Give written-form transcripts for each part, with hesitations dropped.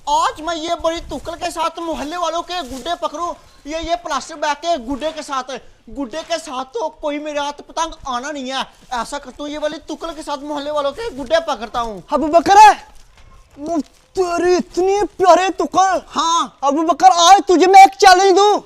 आज मैं ये बड़ी तुकल के साथ मोहल्ले वालों के गुड्डे पकड़ूं। ये प्लास्टिक बैग के गुड्डे के साथ तो कोई मेरे हाथ पतंग आना नहीं है। ऐसा करता हूँ, ये वाली तुकल के साथ मोहल्ले वालों के गुड्डे पकड़ता हूँ। अबू बकर है तेरी इतनी प्यारे तुकल। हाँ अबू बकर आज तुझे मैं एक चैलेंज दूं।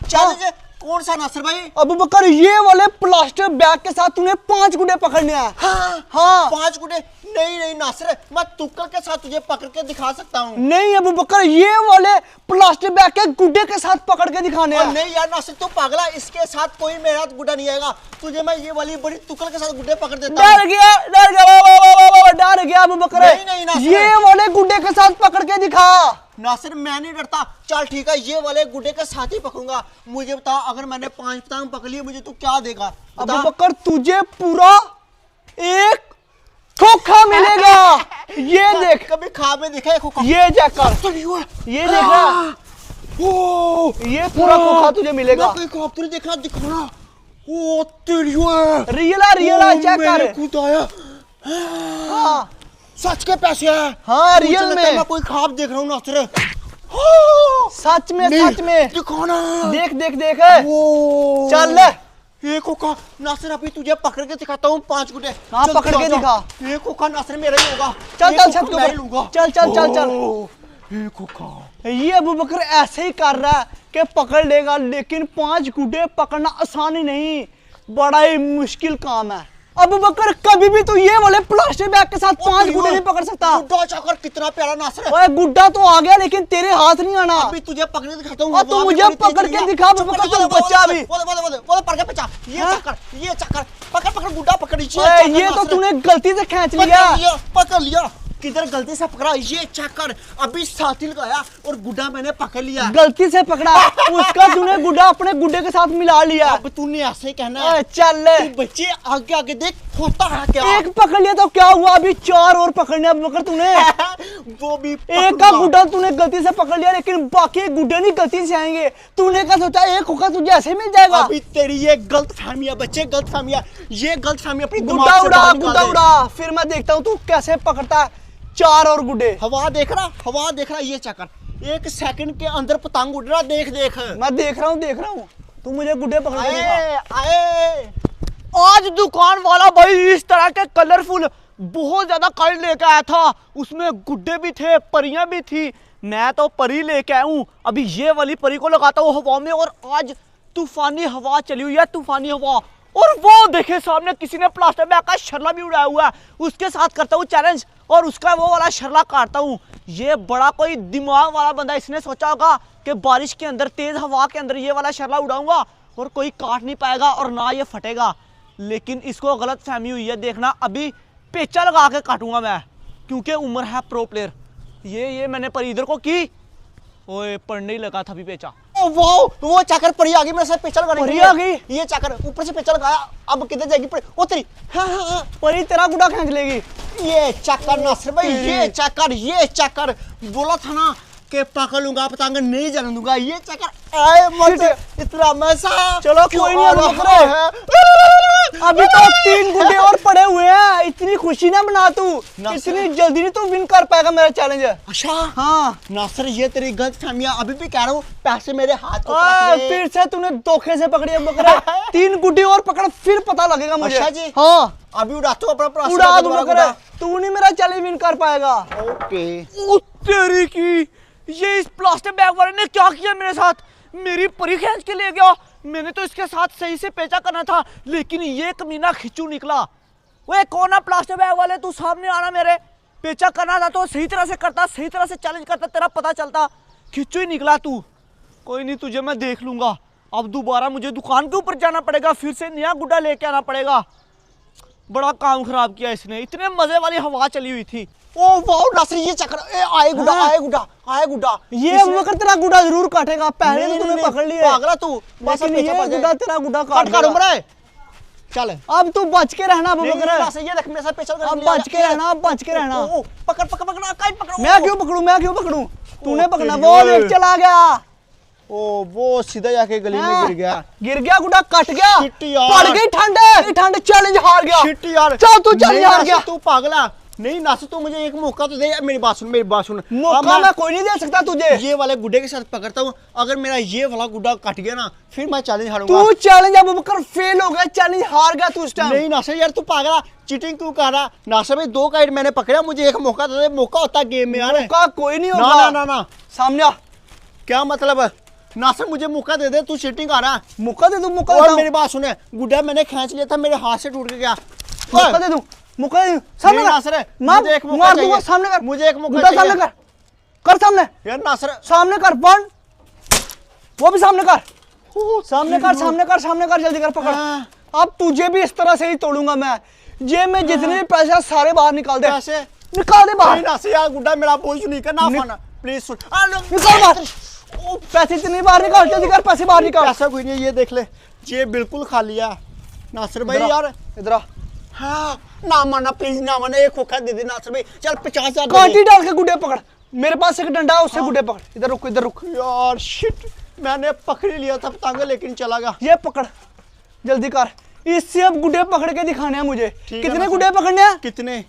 चैलेंज कौन सा नासिर भाई? अबू बकर ये वाले प्लास्टिक बैग के साथ तूने 5 गुड्डे पकड़ने हैं। हाँ 5 गुड्डे? नहीं नासिर, मैं तुक्कल के साथ तुझे पकड़ के दिखा सकता हूँ। नहीं अबू बकर ये वाले प्लास्टिक बैग के गुड्डे के साथ पकड़ के दिखाने हैं। नहीं यार नासिर तू पागला, इसके साथ कोई मेरे हाथ गुड्डा नहीं आएगा। तुझे मैं ये वाली बड़ी तुक्कल के साथ गुड्डे पकड़ देता हूँ। डर गया अबू बकर। नहीं नासिर, ये वाले गुड्डे के साथ पकड़ के दिखा। नासिर मैं नहीं डरता। चल ठीक है, ये वाले गुड्डे के साथ ही पकड़ूंगा। मुझे बता, अगर मैंने 5 पतंग पकड़ लिए मुझे तू क्या देगा? अबू बकर तुझे पूरा एक खोखा मिलेगा। ये देख, कभी खा में देखा है खोखा? ये चेक कर, ये देखा, ये पूरा खोखा तुझे मिलेगा। कोई खोखा तूने देखा? दिखाना। ओ तेरी रियल चेक कर। खुद आया। हाँ सच के पैसे है। हाँ रियल में। मैं कोई ख्वाब देख रहा हूँ नासिर। सच में दिखाना। देख वो चल ये खोखा नासिर अभी तुझे पकड़ के दिखाता हूँ 5 गुड्डे। हाँ पकड़ के दिखा। ये खोखा नासिर मेरा ही होगा। चल छत के ऊपर चल। ये खोखा ये अबू बकर ऐसे ही कर रहा है कि पकड़ लेगा, लेकिन 5 गुड्डे पकड़ना आसान ही नहीं, बड़ा ही मुश्किल काम है। अबू बकर कभी भी तो ये वाले प्लास्टिक बैग के साथ 5 गुड्डे नहीं पकड़ सकता। गुड्डा चाकर कितना प्यारा नासिर। ओए गुड्डा तो आ गया, लेकिन तेरे हाथ नहीं आना। अभी तुझे पकड़ दिखाता हूँ। तू मुझे पकड़ के दिखा अबू बकर, तू बच्चा भी। वो पकड़ के बचा। ये चक्कर पकड़ गुड्डा पकड़। ये तो तूने गलती से खींच लिया। पकड़ लिया। किधर गलती से पकड़ा? ये चक्कर अभी साथी लगाया और गुड्डा मैंने पकड़ लिया। गलती से पकड़ा, उसका तूने गुड्डा अपने गुड्डे के साथ मिला लिया। अब तूने ऐसे ही कहना है। चल तू बच्चे आगे देख होता है क्या। एक पकड़ लिया तो क्या हुआ, अभी 4 और पकड़ने अबू बकर तूने। वो भी एक का गुड्डा तूने गलती से पकड़ लिया, लेकिन बाकी गुड्डे नहीं गलती से आएंगे। तूने क्या सोचा एक खोखा तुझे ऐसे मिल जाएगा? अभी तेरी ये गलत फहमी है बच्चे, गलत फहमी है। ये गलत फहमी अपनी गुड्डा उड़ा, फिर मैं देखता हूँ तू कैसे पकड़ता है 4 और गुड्डे। हवा देख रहा ये चक्कर 1 सेकंड के अंदर पतंग उड़ रहा। देख मैं देख रहा हूँ तू मुझे गुड्डे पकड़ के दिखा। आए आज दुकान वाला भाई इस तरह के कलरफुल बहुत ज्यादा कलर लेके आया था। उसमें गुड्डे भी थे, परियां भी थी। मैं तो परी लेके आया हूँ। अभी ये वाली परी को लगाता हूँ हवा में, और आज तूफानी हवा चली हुई है, तूफानी हवा। और वो देखे सामने किसी ने प्लास्टिक बैग का शरला भी उड़ाया हुआ है। उसके साथ करता हूँ चैलेंज और उसका वो वाला शरला काटता हूँ। ये बड़ा कोई दिमाग वाला बंदा, इसने सोचा होगा कि बारिश के अंदर तेज हवा के अंदर ये वाला शरला उड़ाऊंगा और कोई काट नहीं पाएगा और ना ये फटेगा। लेकिन इसको गलत फहमी हुई है। देखना अभी पेचा लगा के काटूंगा मैं, क्योंकि उम्र है प्रो प्लेयर। ये मैंने पर इधर को की, ओए पढ़ने ही लगा था अभी पेचा। वो चक्कर परी आ गई मेरे साथ पेचा लगाने। परी आ गई? ये चक्कर ऊपर से पेचा लगाया, अब किधर जाएगी परी? ओ तेरी हाँ परी तेरा गुड्डा खींच लेगी। ये चक्कर नासिर भाई, ये चक्कर बोला था ना कि पकड़ लूंगा पतंग नहीं जाने दूंगा। ये चक्कर आए मत इतना मजा। चलो कोई नहीं, अभी तो 3 गुड्डे और पड़े हुए हैं। इतनी खुशी ना बना तू, इतनी जल्दी नहीं तू विन कर पाएगा मेरा चैलेंज। अच्छा हाँ नासिर ये तेरी गलत फहमियां। अभी भी कह रहा हूँ पैसे मेरे हाथ को फिर से तूने धोखे से पकड़ी बकरा। 3 गुड्डे और पकड़, फिर पता लगेगा मुझे। अच्छा जी हाँ अभी उड़ाता हूँ अपना उड़ा दूंगा बकरा, तू नहीं मेरा चैलेंज विन कर पाएगा। ओके ओ तेरी की, ये इस प्लास्टिक बैग वाले ने क्या किया मेरे साथ? मेरी परी खींच के ले गया। मैंने तो इसके साथ सही से पेचा करना था, लेकिन ये कमीना खिंचू निकला। वो कौन है प्लास्टिक बैग वाले? तू सामने आना, मेरे पेचा करना था तो सही तरह से करता, सही तरह से चैलेंज करता, तेरा पता चलता। खिंचू ही निकला तू। कोई नहीं, तुझे मैं देख लूंगा। अब दोबारा मुझे दुकान के ऊपर जाना पड़ेगा, फिर से नया गुड्डा लेके आना पड़ेगा। बड़ा काम खराब किया इसने, इतने मजे वाली हवा चली हुई थी। ओ वाह नासिर ये चक्कर आए गुड्डा। ये मगर तेरा गुड्डा जरूर काटेगा। पहले तो तूने पकड़ लिया पागला तू, बस लेकिन ये गुड्डा तेरा गुड्डा काट उम्र है। चल अब तू बच के रहना अबू बकर। ये देख मेरे साथ पेचा कर। अब बच के रहना, अब बच के रहना। पकड़ पकड़। मैं क्यों पकड़ूं? तूने पकड़ना। वो देख चला गया। ओ वो सीधा जाके गली में गिर गया गुड्डा कट गया। शिट यार, पड़ गई ठंड, चैलेंज हार गया। शिट यार, चल तू चैलेंज हार गया। तू पागला, नहीं नासिर तू मुझे एक मौका तो दे यार, मेरी बात सुन मौका मैं कोई नहीं दे सकता तुझे। ये वाले गुड्डे के साथ पकड़ता हूँ, अगर मेरा ये वाला गुड्डा कट गया ना फिर मैं चैलेंज हारूंगा। तू चैलेंज अबू बकर फेल हो गया, चैलेंज हार गया तू उस टाइम। नहीं नासिर यार तू पागल, चीटिंग क्यों कर रहा? नासिर भाई 2 काइट मैंने पकड़ा, मुझे एक मौका दे दे, मौका होता है गेम में यार। मौका कोई नहीं ना होगा। ना ना ना सामने आ, क्या मतलब है? नासिर मुझे मौका दे दे, तू चीटिंग कर रहा है। मौका दे दूं, मौका और देता हूं। मेरी बात सुने, गुड्डा मैंने खींच लिया था, मेरे हाथ से टूट के गया। मौका दे दूं, मौका दे दूं। सामने नहीं कर। नासिर, मार, मुझे एक मौका मार दूंगा, चाहिए। सामने कर। मुझे एक मौका गुड्डा सामने चाहिए। कर सामने, यार नासिर सामने कर वन, वो भी सामने कर, सामने कर जल्दी कर, पकड़। हाँ। अब तुझे भी इस तरह से ही तोड़ूंगा मैं। जेब में जितने भी पैसे हैं, सारे बाहर निकाल दे, पैसे निकाल दे बाहर, नहीं नासिर यार गुड्डा मेरा बोझ नहीं करना फाना प्लीज सुन। निकाल बाहर। ओ, पैसे इतने बाहर निकाल, जल्दी कर, पैसे बाहर निकाल। पैसा कोई नहीं है, ये देख ले, ये बिल्कुल खाली है। नासिर भाई इधर आ, यार इधर आ। हाँ ना माना प्लीज, ना माना, एक खोखा दे दे नासिर भाई, चल 50,000 कांटी डाल के गुड्डे पकड़, मेरे पास एक डंडा है, उससे गुड्डे पकड़। इधर रुक, इधर रुक, यार शिट, मैंने पकड़ ही लिया था पतंग लेकिन चला गया। ये पकड़, जल्दी कर। इससे अब गुड्डे पकड़ के दिखाने हैं मुझे। ठीक है कितने ना, गुड्डे पकड़ने हैं? कितने?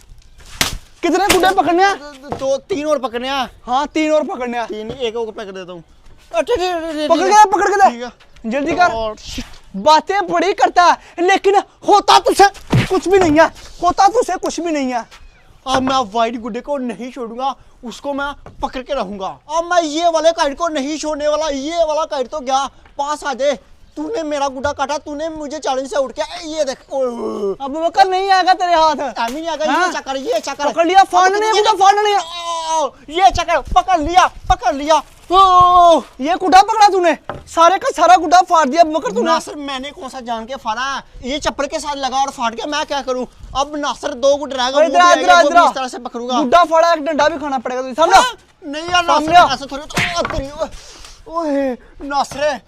कितने गुड्डे पकड़ने हैं? 2-3 और पकड़ने हैं। हाँ 3 और पकड़ने हैं। 3 एक और पकड़ देता हूँ। पकड़ के ठीक दे, है। जल्दी कर। और शिट, बातें बड़ी करता है लेकिन होता तुझसे कुछ भी नहीं है, होता तुझसे कुछ भी नहीं है। अब मैं वाइट गुड्डे को नहीं छोड़ूंगा, उसको मैं पकड़ के रहूंगा। अब मैं ये वाले काइट को नहीं छोड़ने वाला। ये वाला काइट तो गया, पास आ जाए। तूने मेरा गुड्डा काटा, तूने मुझे चैलेंज से उठ के ये देख। अब वो कर नहीं आएगा तेरे हाथ। टाइम ही नहीं आएगा। हाँ? ये चक्कर, ये चक्कर पकड़ लिया, फाड़ना नहीं है, गुड्डा फाड़ना नहीं है। ये चक्कर पकड़ लिया, पकड़ लिया। ओ, ये गुड्डा पकड़ा तूने, सारे का सारा गुड्डा फाड़ दिया मगर तूने। नासिर मैंने कौन सा जान के फाड़ा है? ये चप्पल के साथ लगा और फाड़ गया, मैं क्या करूं? अब नासिर 2 गुड रहेगा, वो भी आएगा, वो भी इस तरह से पकड़ूंगा। गुड्डा फाड़ा, एक डंडा भी खाना पड़ेगा तुझे, समझा? हाँ? नहीं यार नासिर, सामने आ। ऐसे थोड़ी ओए नासिर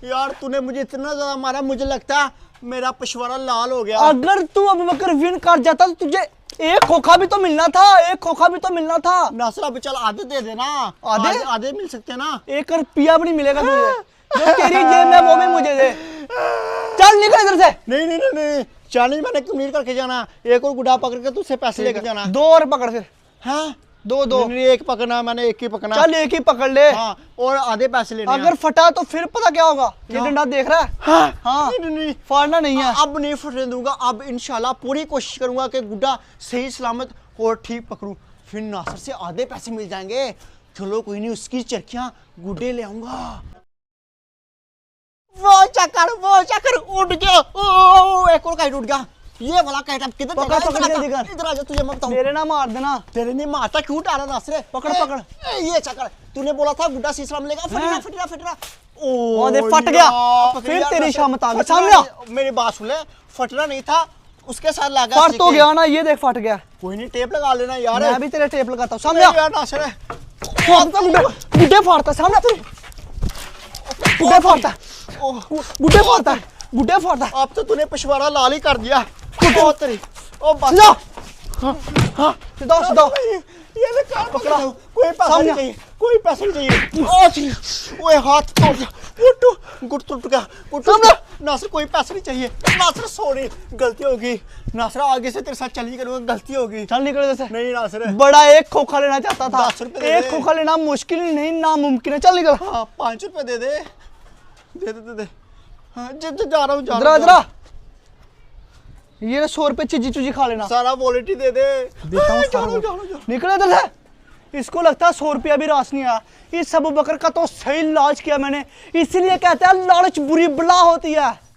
यार, तूने मुझे इतना ज्यादा मारा, मुझे लगता है मेरा पिछवाड़ा लाल हो गया। अगर तू अबू बकर विन कर जाता तो तुझे एक खोखा भी तो मिलना था, एक खोखा भी तो मिलना था। नासिर अब चल आधे दे देना। आधे? आधे मिल सकते हैं ना। 1 रुपया भी नहीं मिलेगा तुझे, जो तेरी जेब में वो भी मुझे दे। चल निकल इधर से। नहीं नहीं नहीं नहीं, चैलेंज मैंने कंप्लीट करके जाना। एक और गुड्डा पकड़ के तुझसे पैसे लेके जाना। 2 और पकड़ फिर, हाँ 2 नहीं, एक पकड़ना, मैंने एक ही पकड़ना। चल एक ही पकड़ ले। हाँ, और आधे पैसे लेने हैं। अगर फटा तो फिर पता क्या होगा। ये हाँ। डंडा देख रहा है? हाँ हाँ। नहीं नहीं नहीं, फाड़ना नहीं है। अब नहीं फटने दूंगा। अब इंशाल्लाह पूरी कोशिश करूंगा कि गुड्डा सही सलामत और ठीक पकड़ूं, फिर नासिर से आधे पैसे मिल जाएंगे। चलो कोई नहीं, उसकी चरखियां गुड्डे ले आऊंगा। वो चक्कर उठ गया। ओ, एक और काइट उठ गया। ये वाला काइट अब किधर पकड़, जाएगा? पकड़, इधर जल्दी आजा, कर। इधर आजा, तुझे मैं बताऊं। मेरे ना मार देना। तेरे ने मारता क्यों डाला नासिर? पकड़, ए, पकड़। ए, ये चक्कर तूने बोला था गुड्डा सही सलामत लेगा। फट हाँ। रहा। ओ दे फट गया। यार, फिर यार, तेरी नासिर, शामत आ गई। फटना सामने आ। नहीं- मेरी बात सुन ले, फटना नहीं था, उसके साथ लगा। फट तो गया ना, ये देख फट गया। कोई नहीं, टेप लगा लेना यार। मैं भी तेरे टेप लगाता हूँ, सामने आ। यार नासिर है। फाड़ता गुड्डे फाड़ता, सामने आ। गुड्डे फाड़ता, ओह, गुड्डे फाड़ता, गुड्डे फाड़ता। अब तो तूने पिछवाड़ा लाल ही कर दिया। ओ तेरी, ओ बस। सीधा सीधा सीधा। ये ले कार पकड़ा। कोई पैसा सामने नहीं आ। चाहिए, कोई पैसा नहीं चाहिए। ओ छी, ओए हाथ तोड़ दिया। गुट टूट गया, गुट टूट गया। नासिर कोई पैसा नहीं चाहिए। नासिर सॉरी, गलती होगी। नासिर आगे से तेरे साथ चली करूंगा, गलती होगी। चल निकल जैसे। नहीं नासिर, बड़ा एक खोखा लेना चाहता था। 10 रुपए दे एक दे। खोखा लेना मुश्किल ही नहीं, नामुमकिन है। चल निकल। हाँ 5 रुपए दे दे, दे दे दे दे। हाँ जा रहा हूँ, जा इधर रहा आ, हूँ, इधर आ। ये 100 रुपए चिज्जी चुजी खा लेना। सारा वॉलेट ही दे दे। देता हूँ जा सारा रहा हूँ, जा रहा हूँ, जा रहा हूँ। निकल इधर से। इसको लगता है 100 रुपया भी रास नहीं आया। इस अबू बकर का तो सही इलाज किया मैंने, इसीलिए कहते हैं लालच बुरी बला होती है।